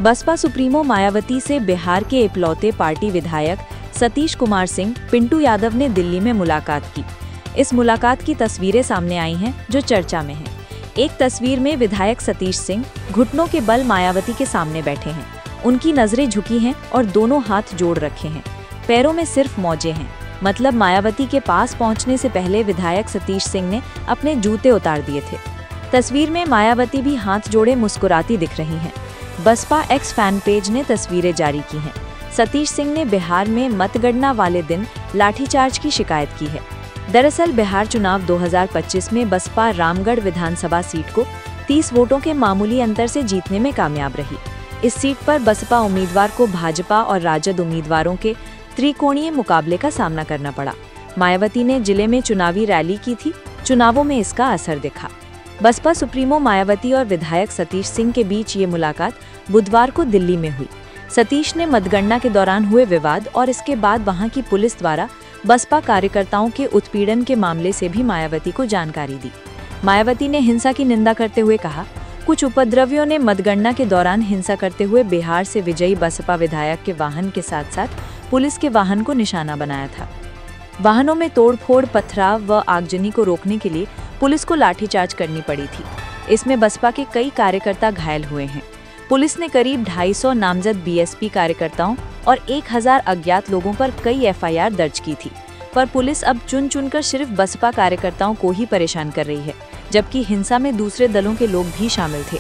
Baspa supremo Mayawati से बिहार के इकलौते पार्टी विधायक सतीश कुमार सिंह पिंटू यादव ने दिल्ली में मुलाकात की। इस मुलाकात की तस्वीरें सामने आई हैं जो चर्चा में हैं। एक तस्वीर में विधायक सतीश सिंह घुटनों के बल मायावती के सामने बैठे हैं। उनकी नजरें झुकी हैं और दोनों हाथ जोड़ रखे हैं। पैरों में सिर्फ मोजे हैं, मतलब मायावती के पास पहुंचने से पहले विधायक सतीश सिंह ने अपने जूते उतार दिए थे। तस्वीर में मायावती भी हाथ जोड़े मुस्कुराती दिख रही हैं। बसपा एक्स फैन पेज ने तस्वीरें जारी की हैं। सतीश सिंह ने बिहार में मतगणना वाले दिन लाठीचार्ज की शिकायत की है। दरअसल बिहार चुनाव 2025 में बसपा रामगढ़ विधानसभा सीट को 30 वोटों के मामूली अंतर से जीतने में कामयाब रही। इस सीट पर बसपा उम्मीदवार को भाजपा और राजद उम्मीदवारों के त्रिकोणीय मुकाबले का सामना करना पड़ा। मायावती ने जिले में चुनावी रैली की थी। चुनावों में इसका असर दिखा। बसपा सुप्रीमो मायावती और विधायक सतीश सिंह के बीच ये मुलाकात बुधवार को दिल्ली में हुई। सतीश ने मतगणना के दौरान हुए विवाद और इसके बाद वहां की पुलिस द्वारा बसपा कार्यकर्ताओं के उत्पीड़न के मामले से भी मायावती को जानकारी दी। मायावती ने हिंसा की निंदा करते हुए कहा, कुछ उपद्रवियों ने मतगणना के दौरान हिंसा करते हुए बिहार से विजयी बसपा विधायक के वाहन के साथ साथ पुलिस के वाहन को निशाना बनाया था। वाहनों में तोड़फोड़, पथराव व आगजनी को रोकने के लिए पुलिस को लाठीचार्ज करनी पड़ी थी। इसमें बसपा के कई कार्यकर्ता घायल हुए हैं। पुलिस ने करीब 250 नामजद बीएसपी कार्यकर्ताओं और 1000 अज्ञात लोगों पर कई एफआईआर दर्ज की थी। पर पुलिस अब चुनकर सिर्फ बसपा कार्यकर्ताओं को ही परेशान कर रही है, जबकि हिंसा में दूसरे दलों के लोग भी शामिल थे।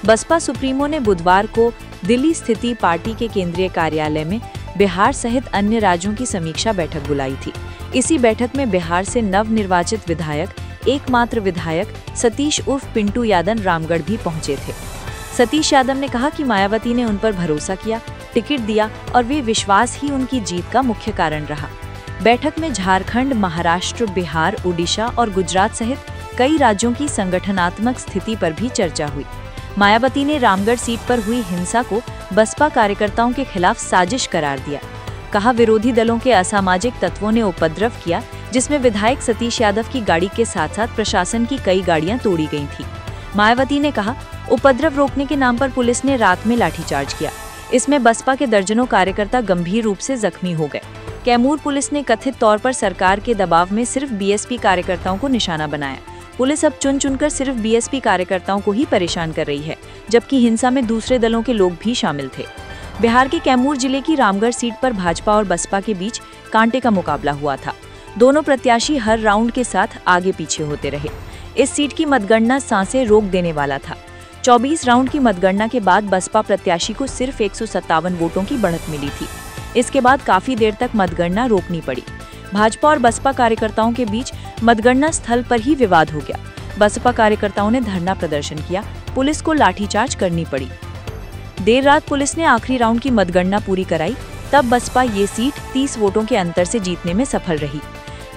बसपा सुप्रीमो ने बुधवार को दिल्ली स्थित पार्टी के केंद्रीय कार्यालय में बिहार सहित अन्य राज्यों की समीक्षा बैठक बुलाई थी। इसी बैठक में बिहार से नवनिर्वाचित विधायक, एकमात्र विधायक सतीश उर्फ पिंटू यादव रामगढ़ भी पहुंचे थे। सतीश यादव ने कहा कि मायावती ने उन पर भरोसा किया, टिकट दिया और वे विश्वास ही उनकी जीत का मुख्य कारण रहा। बैठक में झारखंड, महाराष्ट्र, बिहार, उड़ीसा और गुजरात सहित कई राज्यों की संगठनात्मक स्थिति पर भी चर्चा हुई। मायावती ने रामगढ़ सीट पर हुई हिंसा को बसपा कार्यकर्ताओं के खिलाफ साजिश करार दिया। कहा, विरोधी दलों के असामाजिक तत्वों ने उपद्रव किया, जिसमें विधायक सतीश यादव की गाड़ी के साथ साथ प्रशासन की कई गाड़ियां तोड़ी गई थी। मायावती ने कहा, उपद्रव रोकने के नाम पर पुलिस ने रात में लाठीचार्ज किया। इसमें बसपा के दर्जनों कार्यकर्ता गंभीर रूप से जख्मी हो गए। कैमूर पुलिस ने कथित तौर पर सरकार के दबाव में सिर्फ बीएसपी कार्यकर्ताओं को निशाना बनाया। पुलिस अब चुनकर सिर्फ बीएसपी कार्यकर्ताओं को ही परेशान कर रही है, जबकि हिंसा में दूसरे दलों के लोग भी शामिल थे। बिहार के कैमूर जिले की रामगढ़ सीट पर भाजपा और बसपा के बीच कांटे का मुकाबला हुआ था। दोनों प्रत्याशी हर राउंड के साथ आगे पीछे होते रहे। इस सीट की मतगणना सांसें रोक देने वाला था। 24 राउंड की मतगणना के बाद बसपा प्रत्याशी को सिर्फ 157 वोटों की बढ़त मिली थी। इसके बाद काफी देर तक मतगणना रोकनी पड़ी। भाजपा और बसपा कार्यकर्ताओं के बीच मतगणना स्थल पर ही विवाद हो गया। बसपा कार्यकर्ताओं ने धरना प्रदर्शन किया, पुलिस को लाठीचार्ज करनी पड़ी। देर रात पुलिस ने आखिरी राउंड की मतगणना पूरी कराई, तब बसपा ये सीट 30 वोटों के अंतर से जीतने में सफल रही।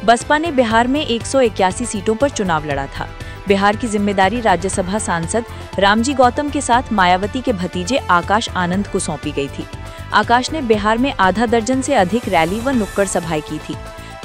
बसपा ने बिहार में 181 सीटों पर चुनाव लड़ा था। बिहार की जिम्मेदारी राज्यसभा सांसद रामजी गौतम के साथ मायावती के भतीजे आकाश आनंद को सौंपी गई थी। आकाश ने बिहार में आधा दर्जन से अधिक रैली व नुक्कड़ सभाएं की थी।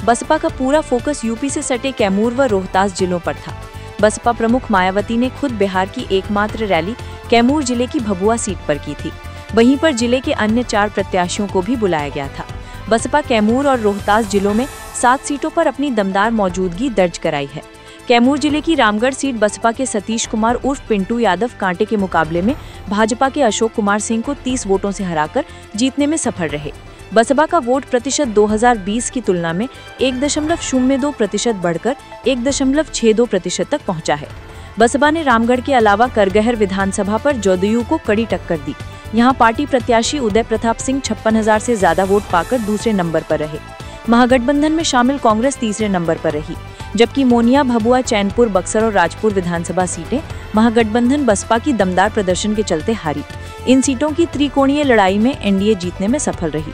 बसपा का पूरा फोकस यूपी से सटे कैमूर व रोहतास जिलों पर था। बसपा प्रमुख मायावती ने खुद बिहार की एकमात्र रैली कैमूर जिले की भभुआ सीट पर की थी। वहीं पर जिले के अन्य 4 प्रत्याशियों को भी बुलाया गया था। बसपा कैमूर और रोहतास जिलों में 7 सीटों पर अपनी दमदार मौजूदगी दर्ज कराई है। कैमूर जिले की रामगढ़ सीट बसपा के सतीश कुमार उर्फ पिंटू यादव कांटे के मुकाबले में भाजपा के अशोक कुमार सिंह को 30 वोटों से हराकर जीतने में सफल रहे। बसपा का वोट प्रतिशत 2020 की तुलना में 1.02% बढ़कर 1.62% तक पहुंचा है। बसपा ने रामगढ़ के अलावा करगहर विधानसभा पर जदयू को कड़ी टक्कर दी। यहां पार्टी प्रत्याशी उदय प्रताप सिंह 56,000 से ज्यादा वोट पाकर दूसरे नंबर पर रहे। महागठबंधन में शामिल कांग्रेस तीसरे नंबर पर रही, जबकि मोनिया, भभुआ, चैनपुर, बक्सर और राजपुर विधानसभा सीटें महागठबंधन बसपा की दमदार प्रदर्शन के चलते हारी। इन सीटों की त्रिकोणीय लड़ाई में एनडीए जीतने में सफल रही।